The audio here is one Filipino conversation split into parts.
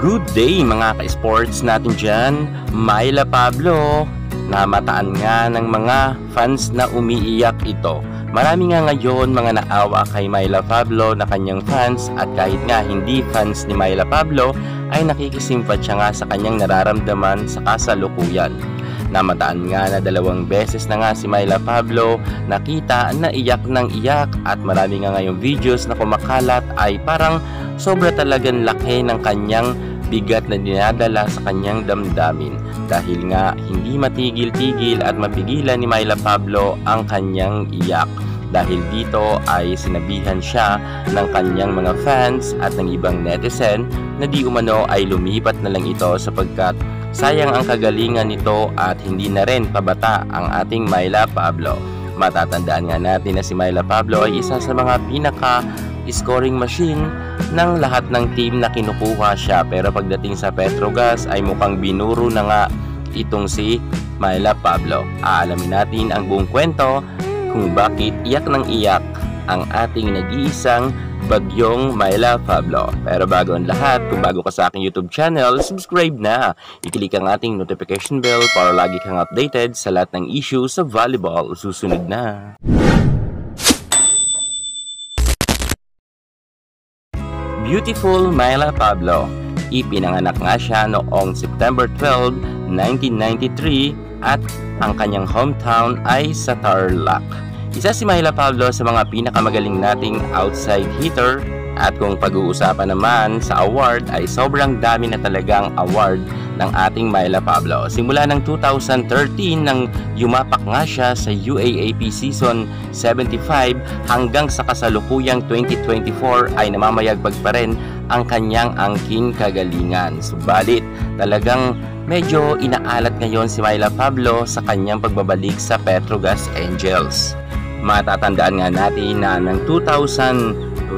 Good day mga ka-sports natin dyan. Myla Pablo, namataan nga ng mga fans na umiiyak ito. Marami nga ngayon mga naawa kay Myla Pablo na kanyang fans, at kahit nga hindi fans ni Myla Pablo ay nakikisimpatya nga sa kanyang nararamdaman sa kasalukuyan. Namataan nga na 2 beses na nga si Myla Pablo nakita na iyak ng iyak, at marami nga ngayong videos na kumakalat ay parang sobra talagang laki ng kanyang bigat na dinadala sa kanyang damdamin, dahil nga hindi matigil-tigil at mapigilan ni Myla Pablo ang kanyang iyak. Dahil dito ay sinabihan siya ng kanyang mga fans at ng ibang netizen na di umano ay lumipat na lang ito sapagkat sayang ang kagalingan nito at hindi na rin pabata ang ating Myla Pablo. Matatandaan nga natin na si Myla Pablo ay isa sa mga pinaka-scoring machine ng lahat ng team na kinukuha siya, pero pagdating sa Petrogas ay mukhang binuro na nga itong si Myla Pablo. Aalamin natin ang buong kwento kung bakit iyak ng iyak ang ating nag-iisang bagyong Myla Pablo. Pero bago ang lahat, kung bago ka sa aking YouTube channel, subscribe na. I-click ang ating notification bell para lagi kang updated sa lahat ng issues sa volleyball. Susunod na. Beautiful Myla Pablo. Ipinanganak nga siya noong September 12, 1993 at ang kanyang hometown ay sa Tarlac. Isa si Myla Pablo sa mga pinakamagaling nating outside hitter, at kung pag-uusapan naman sa award ay sobrang dami na talagang award ng ating Myla Pablo. Simula ng 2013 nang yumapak nga siya sa UAAP Season 75 hanggang sa kasalukuyang 2024 ay namamayagpag pa rin ang kanyang angking kagalingan. Subalit talagang medyo inaalat ngayon si Myla Pablo sa kanyang pagbabalik sa Petrogas Angels. Matatandaan nga natin na ng 2023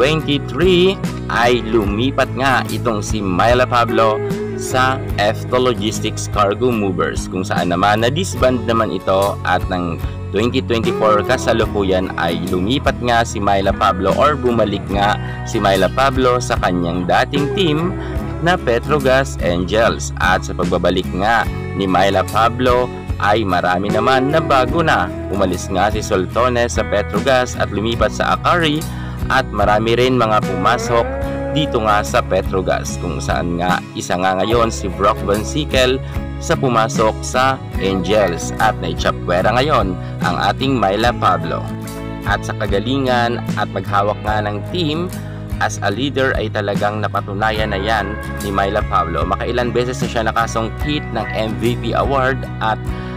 ay lumipat nga itong si Myla Pablo sa FTO Logistics Cargo Movers, kung saan naman na-disband naman ito, at ng 2024 kasalukuyan ay lumipat nga si Myla Pablo or bumalik nga si Myla Pablo sa kanyang dating team na Petrogas Angels. At sa pagbabalik nga ni Myla Pablo ay marami naman na bago na. Umalis nga si Soltones sa Petrogas at lumipat sa Akari, at marami rin mga pumasok dito nga sa Petrogas, kung saan nga isa nga ngayon si Brock Van Sickle sa pumasok sa Angels, at naitsapwera ngayon ang ating Myla Pablo. At sa kagalingan at paghawak nga ng team as a leader ay talagang napatunayan na yan ni Myla Pablo. Makailan beses na siya nakasungkit ng MVP award, at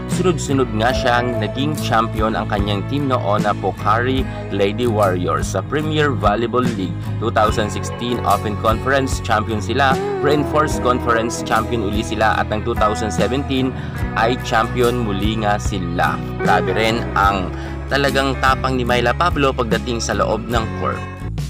sunod-sunod nga siyang naging champion ang kanyang team noon na Pocari Lady Warriors sa Premier Volleyball League. 2016 Open Conference champion sila, Reinforced Conference champion uli sila, at ng 2017 ay champion muli nga sila. Grabe rin ang talagang tapang ni Myla Pablo pagdating sa loob ng court.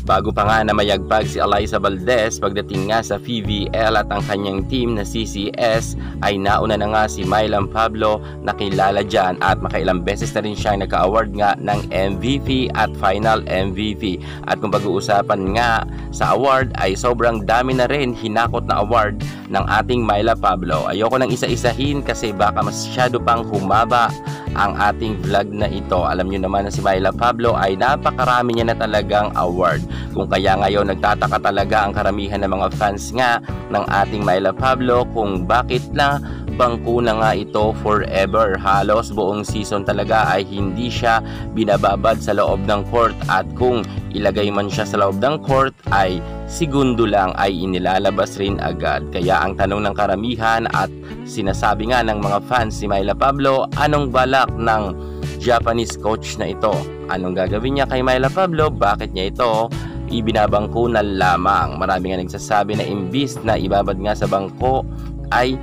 Bago pa nga na mayagpag si Eliza Valdez pagdating nga sa PVL at ang kanyang team na CCS, ay nauna na nga si Myla Pablo na kilala dyan, at makailang beses na rin siya naka-award nga ng MVP at Final MVP. At kung pag-uusapan nga sa award ay sobrang dami na rin hinakot na award ng ating Myla Pablo. Ayoko nang isa-isahin kasi baka masyado pang humaba ang ating vlog na ito. Alam nyo naman na si Myla Pablo ay napakarami niya na talagang award, kung kaya ngayon nagtataka talaga ang karamihan ng mga fans nga ng ating Myla Pablo kung bakit na bangko na nga ito forever. Halos buong season talaga ay hindi siya binababad sa loob ng court, at kung ilagay man siya sa loob ng court ay segundo lang ay inilalabas rin agad. Kaya ang tanong ng karamihan at sinasabi nga ng mga fans si Myla Pablo, anong balak ng Japanese coach na ito? Anong gagawin niya kay Myla Pablo? Bakit niya ito ibinabangko na lamang? Marami nga nagsasabi na imbis na ibabad nga sa bangko ay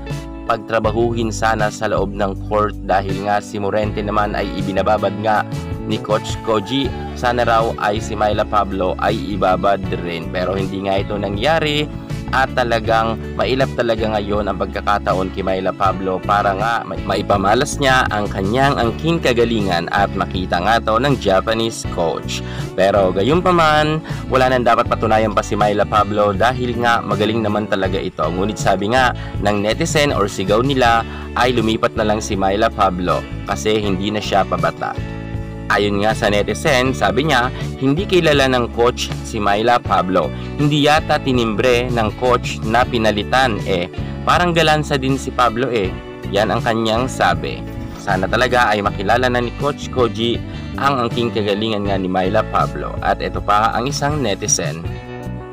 pagtrabahuhin sana sa loob ng court, dahil nga si Morente naman ay ibinababad nga ni Coach Koji. Sana raw ay si Myla Pablo ay ibabad rin, pero hindi nga ito nangyari, at talagang mailap talaga ngayon ang pagkakataon kay Myla Pablo para nga maipamalas niya ang kanyang angking kagalingan at makita nga to ng Japanese coach. Pero gayunpaman, wala nang dapat patunayan pa si Myla Pablo dahil nga magaling naman talaga ito. Ngunit sabi nga ng netizen or sigaw nila ay lumipat na lang si Myla Pablo kasi hindi na siya pabata. Ayon nga sa netizen, sabi niya, hindi kilala ng coach si Myla Pablo. Hindi yata tinimbre ng coach na pinalitan parang galansa din si Pablo Yan ang kanyang sabi. Sana talaga ay makilala na ni Coach Koji ang angking kagalingan nga ni Myla Pablo. At ito pa ang isang netizen.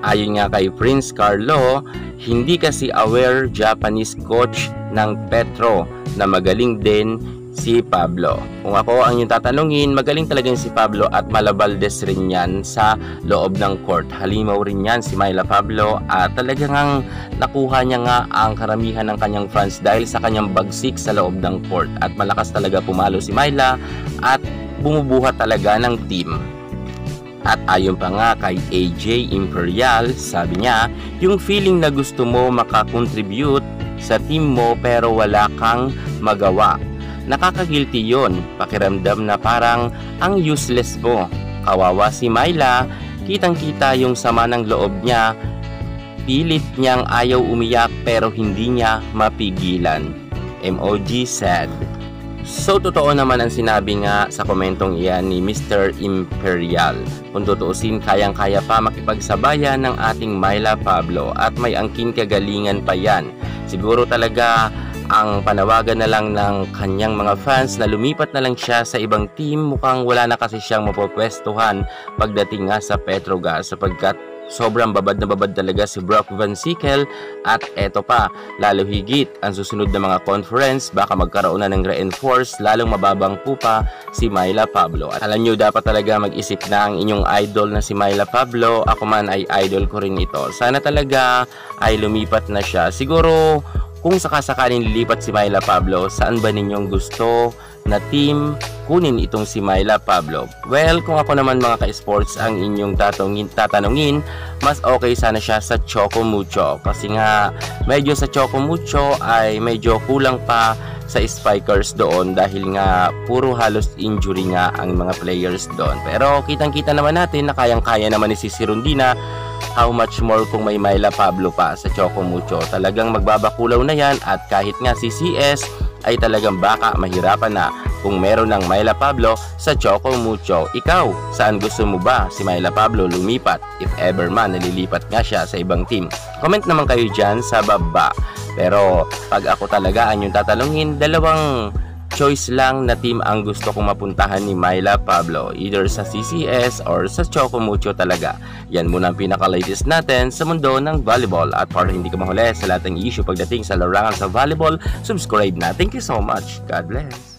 Ayon nga kay Prince Carlo, hindi kasi aware Japanese coach ng Petro na magaling din si Pablo. Kung ako ang yung tatanungin, magaling talaga si Pablo at malabaldes rin yan sa loob ng court. Halimaw rin yan si Myla Pablo at talagang nakuha niya nga ang karamihan ng kanyang fans dahil sa kanyang bagsik sa loob ng court. At malakas talaga pumalo si Myla at bumubuhat talaga ng team. At ayon pa nga kay AJ Imperial, sabi niya, yung feeling na gusto mo makakontribute sa team mo pero wala kang magawa. Nakakagilty yon, pakiramdam na parang ang useless mo. Kawawa si Myla, kitang-kita yung sama ng loob niya. Pilit niyang ayaw umiyak pero hindi niya mapigilan. Emoji sad. So totoo naman ang sinabi nga sa komentong iyan ni Mr. Imperial. Kung tutuusin, kayang-kaya pa makipagsabayan ng ating Myla Pablo at may angking kagalingan pa yan. Siguro talaga ang panawagan na lang ng kanyang mga fans na lumipat na lang siya sa ibang team. Mukhang wala na kasi siyang mapopwestuhan pagdating nga sa Petrogas sapagkat sobrang babad na babad talaga si Brock Van Sickle. At eto pa, lalo higit ang susunod na mga conference, baka magkaroon na ng reinforce, lalong mababangko pa si Myla Pablo. At alam nyo, dapat talaga mag-isip na ang inyong idol na si Myla Pablo. Ako man ay idol ko rin ito. Sana talaga ay lumipat na siya. Siguro kung sakasakaling lilipat si Myla Pablo, saan ba ninyong gusto na team kunin itong si Myla Pablo? Well, kung ako naman mga ka-sports ang inyong tatanungin, mas okay sana siya sa Choco Mucho. Kasi nga, medyo sa Choco Mucho ay medyo kulang pa sa Spikers doon dahil nga puro halos injury nga ang mga players doon. Pero kitang-kita naman natin na kayang-kaya naman ni Sisi Rondina. How much more kung may Myla Pablo pa sa Choco Mucho. Talagang magbabakulaw na yan at kahit nga si CS ay talagang baka mahirapan na kung meron ng Myla Pablo sa Choco Mucho. Ikaw, saan gusto mo ba si Myla Pablo lumipat if ever man nalilipat nga siya sa ibang team? Comment naman kayo dyan sa baba. Pero pag ako talaga ang yung tatanungin, dalawang choice lang na team ang gusto kong mapuntahan ni Myla Pablo, either sa CCS or sa Choco Mucho talaga. Yan muna ang pinaka-latest natin sa mundo ng volleyball. At para hindi ka mahuli sa lahat ng issue pagdating sa larangan sa volleyball, subscribe na. Thank you so much. God bless.